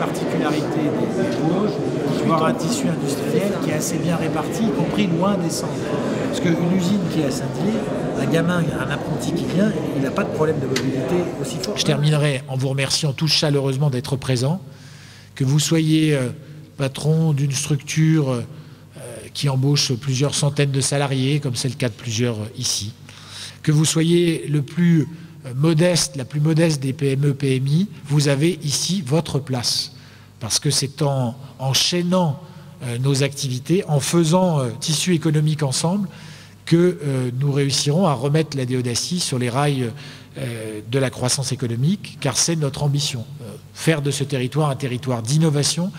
particularité des Vosges, d'avoir un tissu industriel qui est assez bien réparti, y compris loin des centres. Parce qu'une usine qui est à Saint-Dié, un gamin, un apprenti qui vient, il n'a pas de problème de mobilité aussi fort. Je terminerai en vous remerciant tous chaleureusement d'être présents, que vous soyez patron d'une structure qui embauche plusieurs centaines de salariés, comme c'est le cas de plusieurs ici, que vous soyez le plus modeste, la plus modeste des PME, PMI, vous avez ici votre place. Parce que c'est en enchaînant nos activités, en faisant tissu économique ensemble, que nous réussirons à remettre la Déodacie sur les rails de la croissance économique, car c'est notre ambition. Faire de ce territoire un territoire d'innovation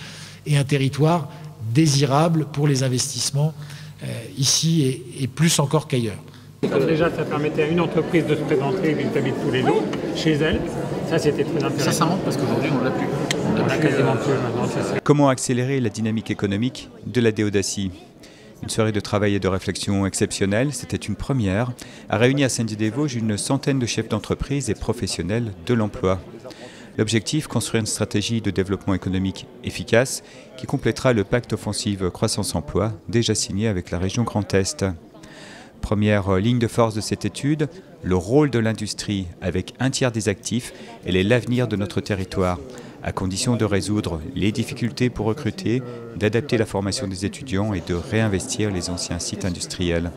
et un territoire désirable pour les investissements ici et plus encore qu'ailleurs. Déjà, ça permettait à une entreprise de se présenter vis-à-vis de tous les autres, chez elle. Ça, c'était très intéressant. Ça manque parce qu'aujourd'hui, on ne l'a plus. On l'a quasiment plus maintenant, c'est ça. Comment accélérer la dynamique économique de la Déodacie? Une soirée de travail et de réflexion exceptionnelle, c'était une première, a réuni à Saint-Dié-des-Vosges une centaine de chefs d'entreprise et professionnels de l'emploi. L'objectif, construire une stratégie de développement économique efficace qui complétera le pacte offensive croissance-emploi déjà signé avec la région Grand Est. Première ligne de force de cette étude, le rôle de l'industrie avec un tiers des actifs, elle est l'avenir de notre territoire, à condition de résoudre les difficultés pour recruter, d'adapter la formation des étudiants et de réinvestir les anciens sites industriels.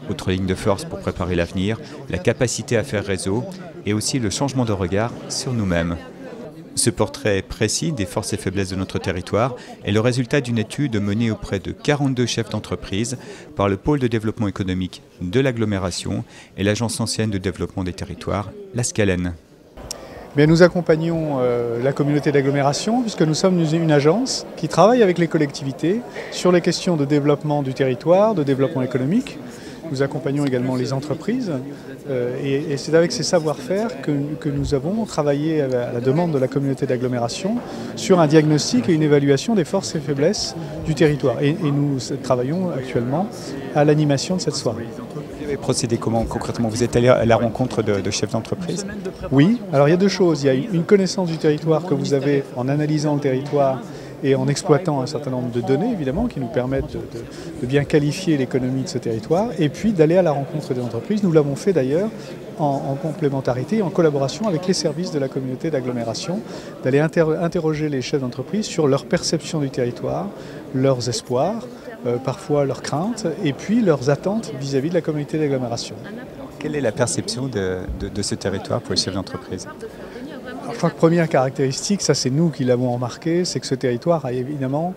Autre ligne de force pour préparer l'avenir, la capacité à faire réseau et aussi le changement de regard sur nous-mêmes. Ce portrait précis des forces et faiblesses de notre territoire est le résultat d'une étude menée auprès de 42 chefs d'entreprise par le pôle de développement économique de l'agglomération et l'agence ancienne de développement des territoires, la Scalène. Bien, nous accompagnons la communauté d'agglomération puisque nous sommes une agence qui travaille avec les collectivités sur les questions de développement du territoire, de développement économique. Nous accompagnons également les entreprises et c'est avec ces savoir-faire que nous avons travaillé à la demande de la communauté d'agglomération sur un diagnostic et une évaluation des forces et faiblesses du territoire. Et nous travaillons actuellement à l'animation de cette soirée. Vous avez procédé comment concrètement? Vous êtes allé à la rencontre de chefs d'entreprise? Oui, alors il y a deux choses. Il y a une connaissance du territoire que vous avez en analysant le territoire et en exploitant un certain nombre de données, évidemment, qui nous permettent de bien qualifier l'économie de ce territoire, et puis d'aller à la rencontre des entreprises. Nous l'avons fait d'ailleurs en complémentarité, en collaboration avec les services de la communauté d'agglomération, d'aller interroger les chefs d'entreprise sur leur perception du territoire, leurs espoirs, parfois leurs craintes, et puis leurs attentes vis-à-vis de la communauté d'agglomération. Quelle est la perception de ce territoire pour les chefs d'entreprise? Je crois que première caractéristique, ça c'est nous qui l'avons remarqué, c'est que ce territoire a évidemment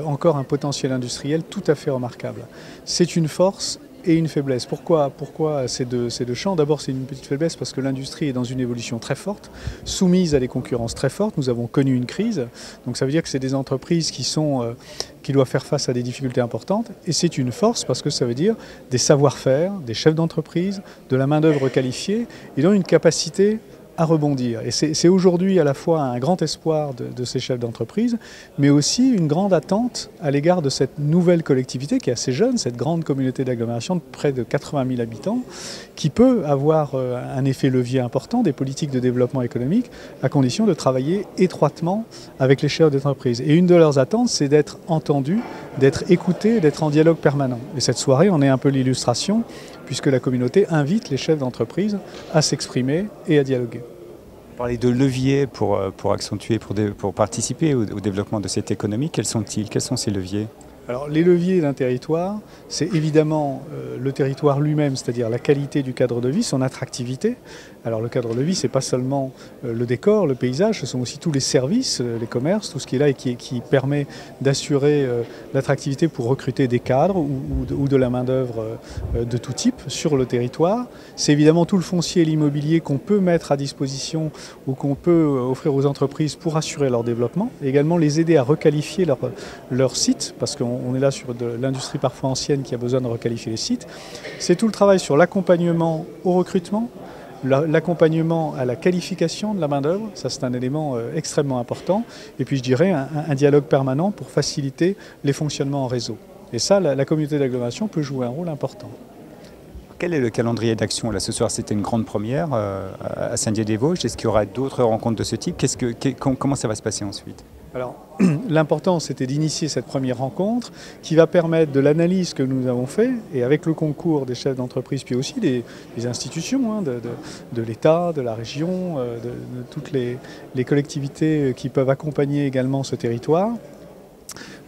encore un potentiel industriel tout à fait remarquable. C'est une force et une faiblesse. Pourquoi ces deux champs? D'abord, c'est une petite faiblesse parce que l'industrie est dans une évolution très forte, soumise à des concurrences très fortes. Nous avons connu une crise, donc ça veut dire que c'est des entreprises qui doivent faire face à des difficultés importantes. Et c'est une force parce que ça veut dire des savoir-faire, des chefs d'entreprise, de la main-d'œuvre qualifiée et donc une capacité à rebondir. Et c'est aujourd'hui à la fois un grand espoir de ces chefs d'entreprise, mais aussi une grande attente à l'égard de cette nouvelle collectivité qui est assez jeune, cette grande communauté d'agglomération de près de 80 000 habitants, qui peut avoir un effet levier important des politiques de développement économique, à condition de travailler étroitement avec les chefs d'entreprise. Et une de leurs attentes, c'est d'être entendus, d'être écoutés, d'être en dialogue permanent. Et cette soirée en est un peu l'illustration, puisque la communauté invite les chefs d'entreprise à s'exprimer et à dialoguer. Vous parlez de leviers pour accentuer, pour participer au développement de cette économie. Quels sont-ils? Quels sont ces leviers? Alors, les leviers d'un territoire, c'est évidemment le territoire lui-même, c'est-à-dire la qualité du cadre de vie, son attractivité. Alors le cadre de vie, ce n'est pas seulement le décor, le paysage, ce sont aussi tous les services, les commerces, tout ce qui est là et qui permet d'assurer l'attractivité pour recruter des cadres ou de la main-d'œuvre de tout type sur le territoire. C'est évidemment tout le foncier et l'immobilier qu'on peut mettre à disposition ou qu'on peut offrir aux entreprises pour assurer leur développement. Et également les aider à requalifier leur site, parce qu'on est là sur de l'industrie parfois ancienne qui a besoin de requalifier les sites. C'est tout le travail sur l'accompagnement au recrutement, l'accompagnement à la qualification de la main-d'œuvre, ça c'est un élément extrêmement important. Et puis je dirais un dialogue permanent pour faciliter les fonctionnements en réseau. Et ça, la communauté d'agglomération peut jouer un rôle important. Quel est le calendrier d'action? Là, ce soir, c'était une grande première à Saint-Dié-des-Vosges. Est-ce qu'il y aura d'autres rencontres de ce type? Comment ça va se passer ensuite? Alors, l'important, c'était d'initier cette première rencontre qui va permettre de l'analyse que nous avons fait, et avec le concours des chefs d'entreprise, puis aussi des institutions, de l'État, de la région, de toutes les collectivités qui peuvent accompagner également ce territoire.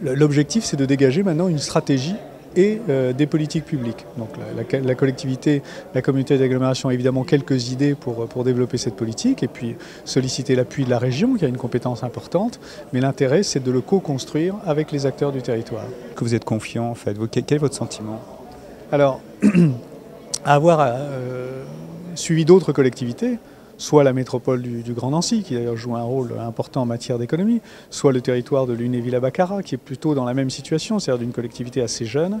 L'objectif, c'est de dégager maintenant une stratégie et des politiques publiques. Donc la collectivité, la communauté d'agglomération a évidemment quelques idées pour développer cette politique et puis solliciter l'appui de la région qui a une compétence importante, mais l'intérêt c'est de le co-construire avec les acteurs du territoire. Que vous êtes confiant en fait, quel est votre sentiment? Alors, avoir suivi d'autres collectivités, soit la métropole du Grand Nancy, qui d'ailleurs joue un rôle important en matière d'économie, soit le territoire de Lunéville-à-Baccarat, qui est plutôt dans la même situation, c'est-à-dire d'une collectivité assez jeune.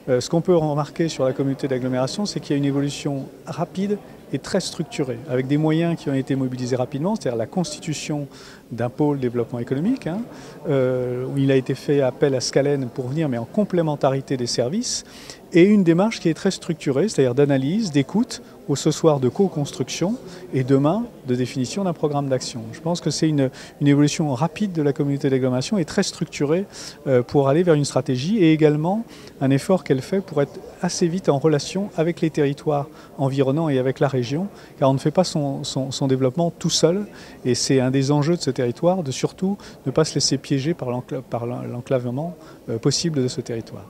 Ce qu'on peut remarquer sur la communauté d'agglomération, c'est qu'il y a une évolution rapide et très structurée, avec des moyens qui ont été mobilisés rapidement, c'est-à-dire la constitution d'un pôle développement économique, où il a été fait appel à Scalene pour venir, mais en complémentarité des services, et une démarche qui est très structurée, c'est-à-dire d'analyse, d'écoute, ce soir de co-construction et demain de définition d'un programme d'action. Je pense que c'est une évolution rapide de la communauté d'agglomération et très structurée pour aller vers une stratégie et également un effort qu'elle fait pour être assez vite en relation avec les territoires environnants et avec la région, car on ne fait pas son développement tout seul et c'est un des enjeux de ce territoire de surtout ne pas se laisser piéger par l'enclavement possible de ce territoire.